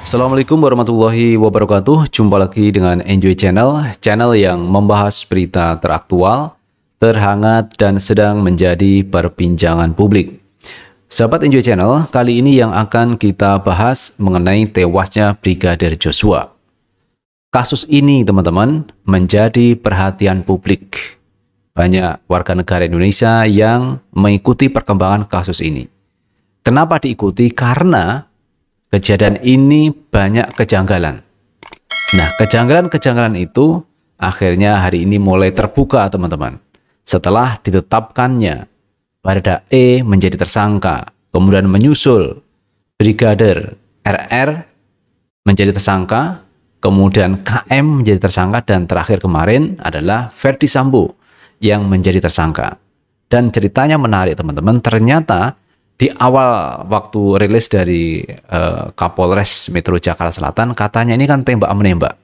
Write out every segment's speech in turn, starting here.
Assalamualaikum warahmatullahi wabarakatuh. Jumpa lagi dengan Enjoy Channel, channel yang membahas berita teraktual, terhangat, dan sedang menjadi perbincangan publik. Sahabat Enjoy Channel, kali ini yang akan kita bahas mengenai tewasnya Brigadir Joshua. Kasus ini, teman-teman, menjadi perhatian publik. Banyak warga negara Indonesia yang mengikuti perkembangan kasus ini. Kenapa diikuti? Karena kejadian ini banyak kejanggalan. Nah, kejanggalan-kejanggalan itu akhirnya hari ini mulai terbuka, teman-teman. Setelah ditetapkannya Baradae menjadi tersangka, kemudian menyusul Brigadir RR menjadi tersangka, kemudian KM menjadi tersangka, dan terakhir kemarin adalah Ferdy Sambo yang menjadi tersangka. Dan ceritanya menarik, teman-teman. Ternyata di awal waktu rilis dari Kapolres Metro Jakarta Selatan, katanya ini kan tembak-menembak.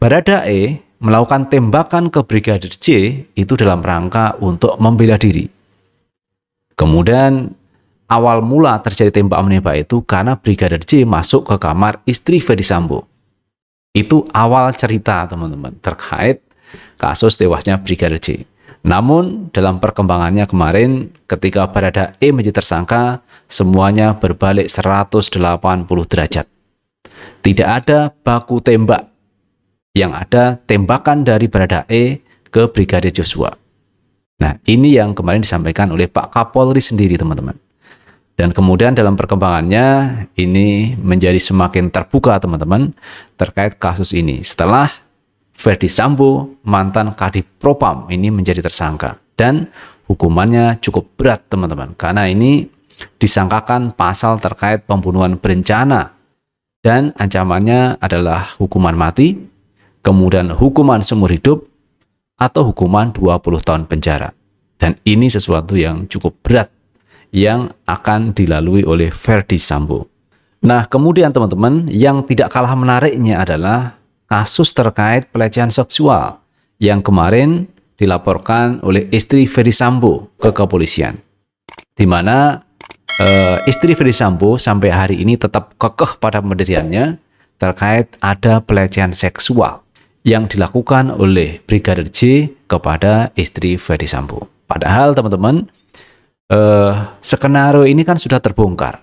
Baradae melakukan tembakan ke Brigadir J itu dalam rangka untuk membela diri. Kemudian awal mula terjadi tembak-menembak itu karena Brigadir J masuk ke kamar istri Ferdy Sambo. Itu awal cerita, teman-teman, terkait kasus tewasnya Brigadir J. Namun dalam perkembangannya kemarin ketika Baradae menjadi tersangka, semuanya berbalik 180 derajat. Tidak ada baku tembak. Yang ada tembakan dari Baradae ke Brigadir Joshua. Nah, ini yang kemarin disampaikan oleh Pak Kapolri sendiri, teman-teman. Dan kemudian dalam perkembangannya ini menjadi semakin terbuka, teman-teman, terkait kasus ini. Setelah Ferdy Sambo, mantan Kadif Propam, ini menjadi tersangka. Dan hukumannya cukup berat, teman-teman. Karena ini disangkakan pasal terkait pembunuhan berencana. Dan ancamannya adalah hukuman mati, kemudian hukuman seumur hidup, atau hukuman 20 tahun penjara. Dan ini sesuatu yang cukup berat yang akan dilalui oleh Ferdy Sambo. Nah, kemudian teman-teman, yang tidak kalah menariknya adalah kasus terkait pelecehan seksual yang kemarin dilaporkan oleh istri Ferdy Sambo ke kepolisian, di mana istri Ferdy Sambo sampai hari ini tetap kekeh pada pendiriannya terkait ada pelecehan seksual yang dilakukan oleh Brigadir J kepada istri Ferdy Sambo. Padahal, teman-teman, skenario ini kan sudah terbongkar,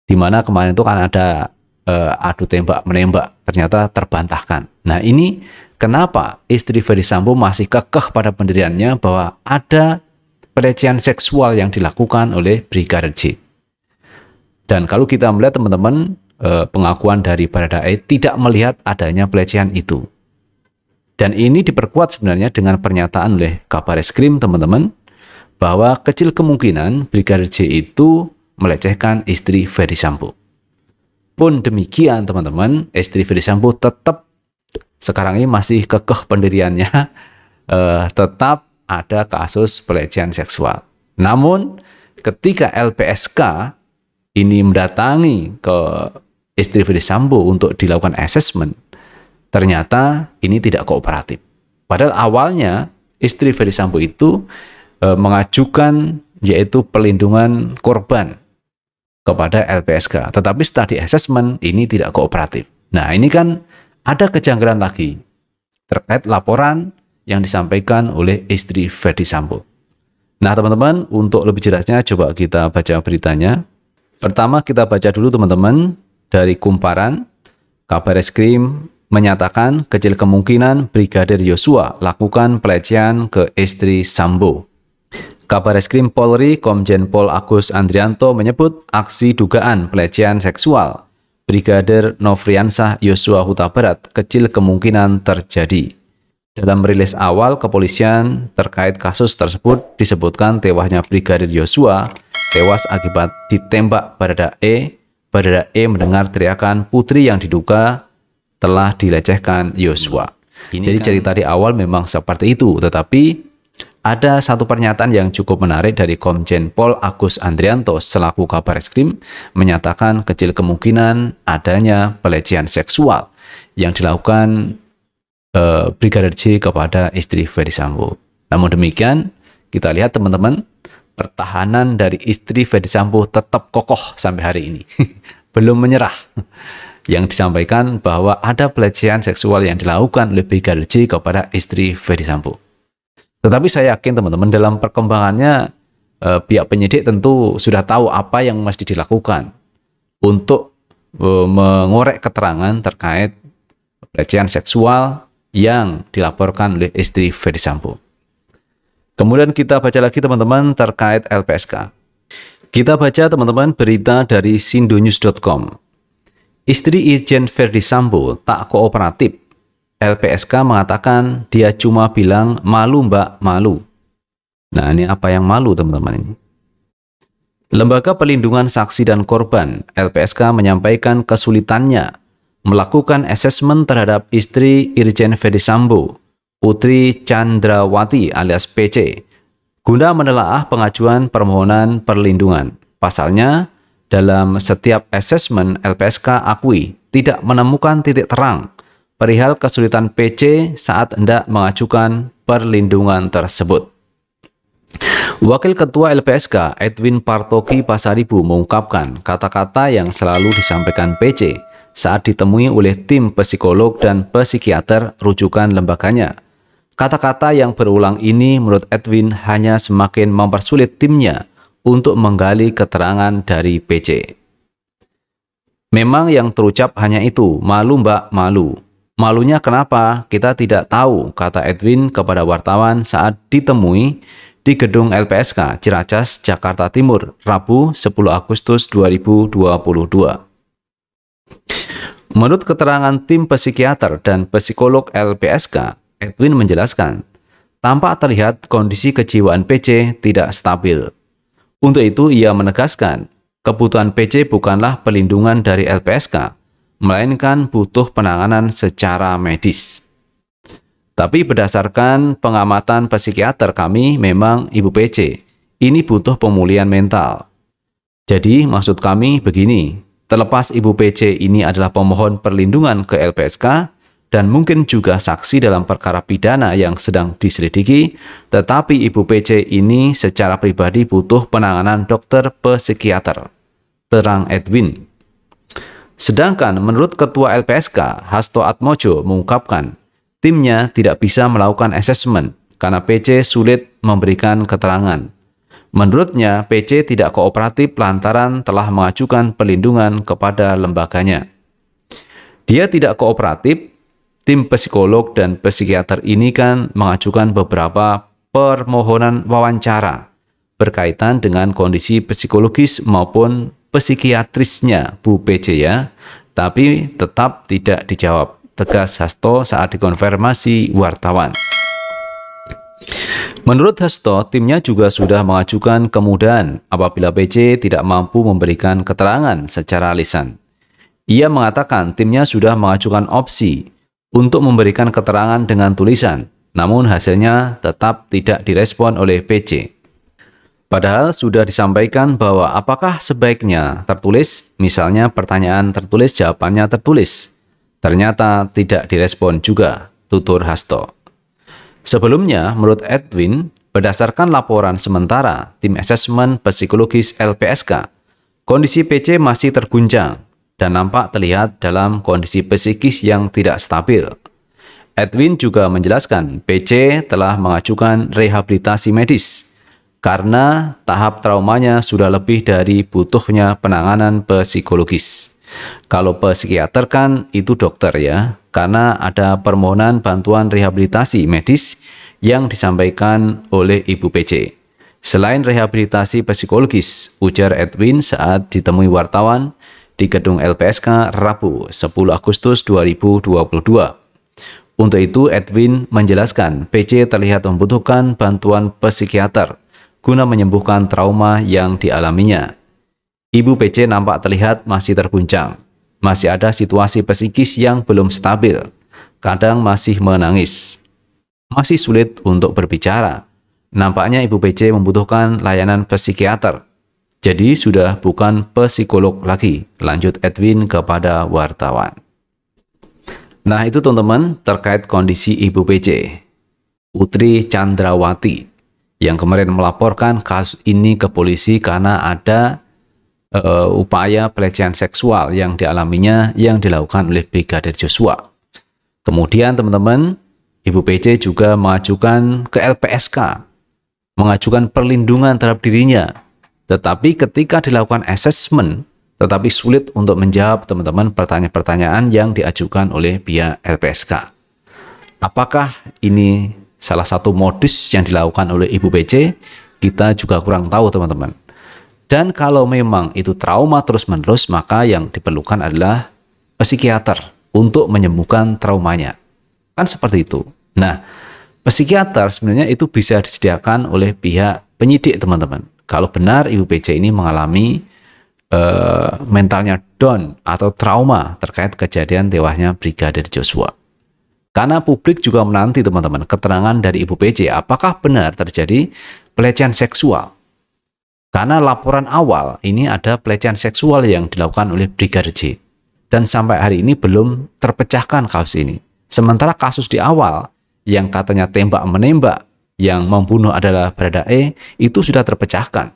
di mana kemarin itu kan ada adu tembak menembak, ternyata terbantahkan. Nah, ini kenapa istri Ferdy Sambo masih kekeh pada pendiriannya bahwa ada pelecehan seksual yang dilakukan oleh Brigadir J. Dan kalau kita melihat, teman-teman, pengakuan dari Baradae tidak melihat adanya pelecehan itu. Dan ini diperkuat sebenarnya dengan pernyataan oleh Kabareskrim, teman-teman, bahwa kecil kemungkinan Brigadir J itu melecehkan istri Ferdy Sambo. Pun demikian, teman-teman, istri Ferdy Sambo tetap sekarang ini masih kekeh pendiriannya, tetap ada kasus pelecehan seksual. Namun ketika LPSK ini mendatangi ke istri Ferdy Sambo untuk dilakukan asesmen, ternyata ini tidak kooperatif. Padahal awalnya istri Ferdy Sambo itu mengajukan yaitu pelindungan korban kepada LPSK. Tetapi setelah di asesmen ini tidak kooperatif. Nah, ini kan ada kejanggalan lagi terkait laporan yang disampaikan oleh istri Ferdy Sambo. Nah, teman-teman, untuk lebih jelasnya coba kita baca beritanya. Pertama kita baca dulu, teman-teman, dari Kumparan. Kabareskrim menyatakan kecil kemungkinan Brigadir Joshua lakukan pelecehan ke istri Sambo. Kabareskrim Polri Komjen Pol Agus Andrianto menyebut aksi dugaan pelecehan seksual Brigadir Nofriansah Joshua Huta Barat kecil kemungkinan terjadi. Dalam rilis awal kepolisian terkait kasus tersebut disebutkan tewasnya Brigadir Joshua tewas akibat ditembak Baradae. Baradae mendengar teriakan putri yang diduga telah dilecehkan Joshua. Jadi cerita di awal memang seperti itu, tetapi ada satu pernyataan yang cukup menarik dari Komjen Pol Agus Andrianto selaku Kabareskrim menyatakan kecil kemungkinan adanya pelecehan seksual yang dilakukan Brigadir J kepada istri Ferdy Sambo. Namun demikian, kita lihat, teman-teman, pertahanan dari istri Ferdy Sambo tetap kokoh sampai hari ini. belum menyerah. Yang disampaikan bahwa ada pelecehan seksual yang dilakukan oleh Brigadir J kepada istri Ferdy Sambo. Tetapi saya yakin teman-teman dalam perkembangannya pihak penyidik tentu sudah tahu apa yang mesti dilakukan untuk mengorek keterangan terkait pelecehan seksual yang dilaporkan oleh istri Ferdy Sambo. Kemudian kita baca lagi teman-teman terkait LPSK. Kita baca teman-teman berita dari sindonews.com. Istri Irjen Ferdy Sambo tak kooperatif. LPSK mengatakan dia cuma bilang malu mbak, malu. Nah, ini apa yang malu teman-teman ini? Lembaga Perlindungan Saksi dan Korban LPSK menyampaikan kesulitannya melakukan asesmen terhadap istri Irjen Ferdy Sambo, Putri Chandrawati alias PC, guna menelaah pengajuan permohonan perlindungan. Pasalnya, dalam setiap asesmen LPSK akui tidak menemukan titik terang perihal kesulitan PC saat hendak mengajukan perlindungan tersebut. Wakil Ketua LPSK Edwin Partogi Pasaribu mengungkapkan kata-kata yang selalu disampaikan PC saat ditemui oleh tim psikolog dan psikiater rujukan lembaganya. Kata-kata yang berulang ini menurut Edwin hanya semakin mempersulit timnya untuk menggali keterangan dari PC. Memang yang terucap hanya itu, malu mbak, malu. Malunya kenapa? Kita tidak tahu, kata Edwin kepada wartawan saat ditemui di gedung LPSK Ciracas, Jakarta Timur, Rabu 10 Agustus 2022. Menurut keterangan tim psikiater dan psikolog LPSK, Edwin menjelaskan, tampak terlihat kondisi kejiwaan PC tidak stabil. Untuk itu, ia menegaskan, kebutuhan PC bukanlah perlindungan dari LPSK, melainkan butuh penanganan secara medis. Tapi berdasarkan pengamatan psikiater kami, memang Ibu PC ini butuh pemulihan mental. Jadi, maksud kami begini, terlepas Ibu PC ini adalah pemohon perlindungan ke LPSK, dan mungkin juga saksi dalam perkara pidana yang sedang diselidiki, tetapi Ibu PC ini secara pribadi butuh penanganan dokter psikiater, terang Edwin. Sedangkan menurut Ketua LPSK, Hasto Atmojo mengungkapkan, timnya tidak bisa melakukan asesmen karena PC sulit memberikan keterangan. Menurutnya, PC tidak kooperatif lantaran telah mengajukan perlindungan kepada lembaganya. Dia tidak kooperatif. Tim psikolog dan psikiater ini kan mengajukan beberapa permohonan wawancara berkaitan dengan kondisi psikologis maupun psikiatrisnya Bu PC ya, tapi tetap tidak dijawab, tegas Hasto saat dikonfirmasi wartawan. Menurut Hasto, timnya juga sudah mengajukan kemudahan apabila PC tidak mampu memberikan keterangan secara lisan. Ia mengatakan timnya sudah mengajukan opsi untuk memberikan keterangan dengan tulisan, namun hasilnya tetap tidak direspon oleh PC. Padahal sudah disampaikan bahwa apakah sebaiknya tertulis, misalnya pertanyaan tertulis jawabannya tertulis. Ternyata tidak direspon juga, tutur Hasto. Sebelumnya, menurut Edwin, berdasarkan laporan sementara tim asesmen psikologis LPSK, kondisi PC masih terguncang dan nampak terlihat dalam kondisi psikis yang tidak stabil. Edwin juga menjelaskan PC telah mengajukan rehabilitasi medis karena tahap traumanya sudah lebih dari butuhnya penanganan psikologis. Kalau psikiater kan itu dokter ya, karena ada permohonan bantuan rehabilitasi medis yang disampaikan oleh Ibu PC. Selain rehabilitasi psikologis, ujar Edwin saat ditemui wartawan di gedung LPSK Rabu 10 Agustus 2022. Untuk itu, Edwin menjelaskan PC terlihat membutuhkan bantuan psikiater guna menyembuhkan trauma yang dialaminya. Ibu PC nampak terlihat masih terguncang, masih ada situasi psikis yang belum stabil, kadang masih menangis, masih sulit untuk berbicara. Nampaknya Ibu PC membutuhkan layanan psikiater. Jadi sudah bukan psikolog lagi, lanjut Edwin kepada wartawan. Nah itu teman-teman terkait kondisi Ibu PC, Putri Chandrawati, yang kemarin melaporkan kasus ini ke polisi karena ada upaya pelecehan seksual yang dialaminya yang dilakukan oleh Brigadir Joshua. Kemudian teman-teman, Ibu PC juga mengajukan ke LPSK, mengajukan perlindungan terhadap dirinya. Tetapi ketika dilakukan assessment, tetapi sulit untuk menjawab teman-teman pertanyaan-pertanyaan yang diajukan oleh pihak LPSK. Apakah ini salah satu modus yang dilakukan oleh Ibu PC? Kita juga kurang tahu teman-teman. Dan kalau memang itu trauma terus-menerus, maka yang diperlukan adalah psikiater untuk menyembuhkan traumanya. Kan seperti itu. Nah, psikiater sebenarnya itu bisa disediakan oleh pihak penyidik teman-teman. Kalau benar Ibu PC ini mengalami mentalnya down atau trauma terkait kejadian tewasnya Brigadir Joshua. Karena publik juga menanti teman-teman keterangan dari Ibu PC apakah benar terjadi pelecehan seksual. Karena laporan awal ini ada pelecehan seksual yang dilakukan oleh Brigadir J. Dan sampai hari ini belum terpecahkan kasus ini. Sementara kasus di awal yang katanya tembak-menembak yang membunuh adalah Baradae itu sudah terpecahkan.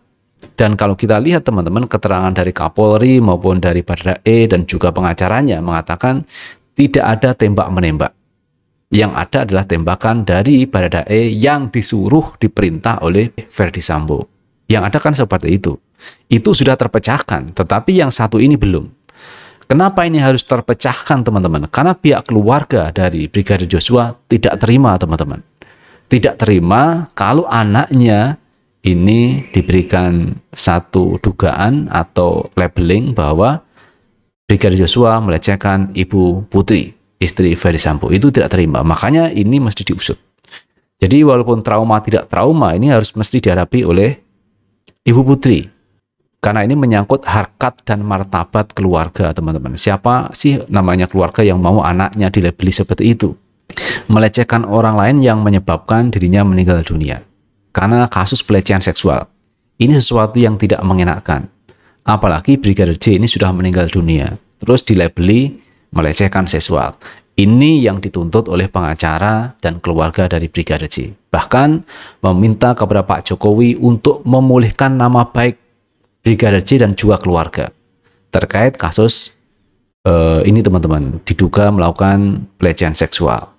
Dan kalau kita lihat teman-teman keterangan dari Kapolri maupun dari Baradae dan juga pengacaranya mengatakan tidak ada tembak-menembak. Yang ada adalah tembakan dari Baradae yang disuruh diperintah oleh Verdi Sambo. Yang ada kan seperti itu. Itu sudah terpecahkan, tetapi yang satu ini belum. Kenapa ini harus terpecahkan teman-teman? Karena pihak keluarga dari Brigadir Joshua tidak terima teman-teman. Tidak terima kalau anaknya ini diberikan satu dugaan atau labeling bahwa Brigadir Joshua melecehkan Ibu Putri, istri Verdi Sambo. Itu tidak terima, makanya ini mesti diusut. Jadi walaupun trauma tidak trauma, ini harus mesti dihadapi oleh Ibu Putri. Karena ini menyangkut harkat dan martabat keluarga, teman-teman. Siapa sih namanya keluarga yang mau anaknya dilabeli seperti itu? Melecehkan orang lain yang menyebabkan dirinya meninggal dunia. Karena kasus pelecehan seksual. Ini sesuatu yang tidak mengenakan. Apalagi Brigadir J ini sudah meninggal dunia. Terus dilabeli melecehkan seksual. Ini yang dituntut oleh pengacara dan keluarga dari Brigadir J. Bahkan meminta kepada Pak Jokowi untuk memulihkan nama baik Brigadir J dan juga keluarga terkait kasus ini teman-teman, diduga melakukan pelecehan seksual.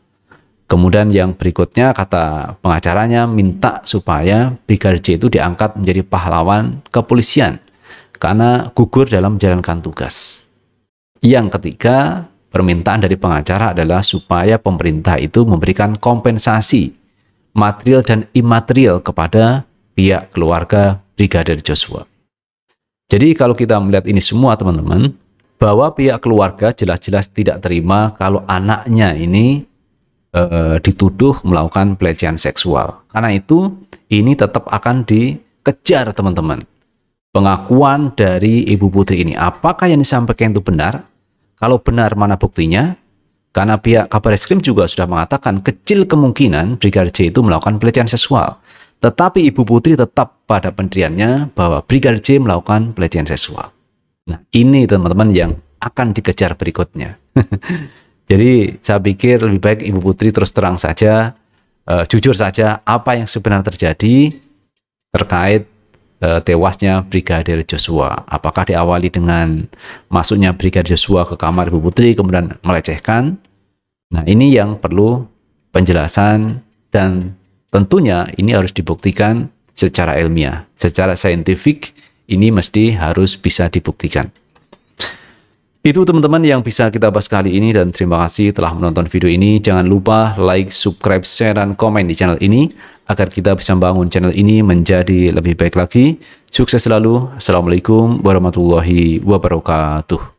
Kemudian yang berikutnya kata pengacaranya minta supaya Brigadir J itu diangkat menjadi pahlawan kepolisian karena gugur dalam menjalankan tugas. Yang ketiga, permintaan dari pengacara adalah supaya pemerintah itu memberikan kompensasi material dan imaterial kepada pihak keluarga Brigadir Joshua. Jadi kalau kita melihat ini semua teman-teman, bahwa pihak keluarga jelas-jelas tidak terima kalau anaknya ini dituduh melakukan pelecehan seksual. Karena itu ini tetap akan dikejar teman-teman. Pengakuan dari Ibu Putri ini, apakah yang disampaikan itu benar? Kalau benar, mana buktinya? Karena pihak Kabar Eskrim juga sudah mengatakan kecil kemungkinan Brigadir J itu melakukan pelecehan seksual. Tetapi Ibu Putri tetap pada pendiriannya bahwa Brigadir J melakukan pelecehan seksual. Nah, ini teman-teman yang akan dikejar berikutnya. Jadi saya pikir lebih baik Ibu Putri terus terang saja, jujur saja apa yang sebenarnya terjadi terkait tewasnya Brigadir Joshua. Apakah diawali dengan masuknya Brigadir Joshua ke kamar Ibu Putri kemudian melecehkan? Nah, ini yang perlu penjelasan dan tentunya ini harus dibuktikan secara ilmiah, secara saintifik ini mesti harus bisa dibuktikan. Itu teman-teman yang bisa kita bahas kali ini dan terima kasih telah menonton video ini. Jangan lupa like, subscribe, share, dan komen di channel ini agar kita bisa membangun channel ini menjadi lebih baik lagi. Sukses selalu. Assalamualaikum warahmatullahi wabarakatuh.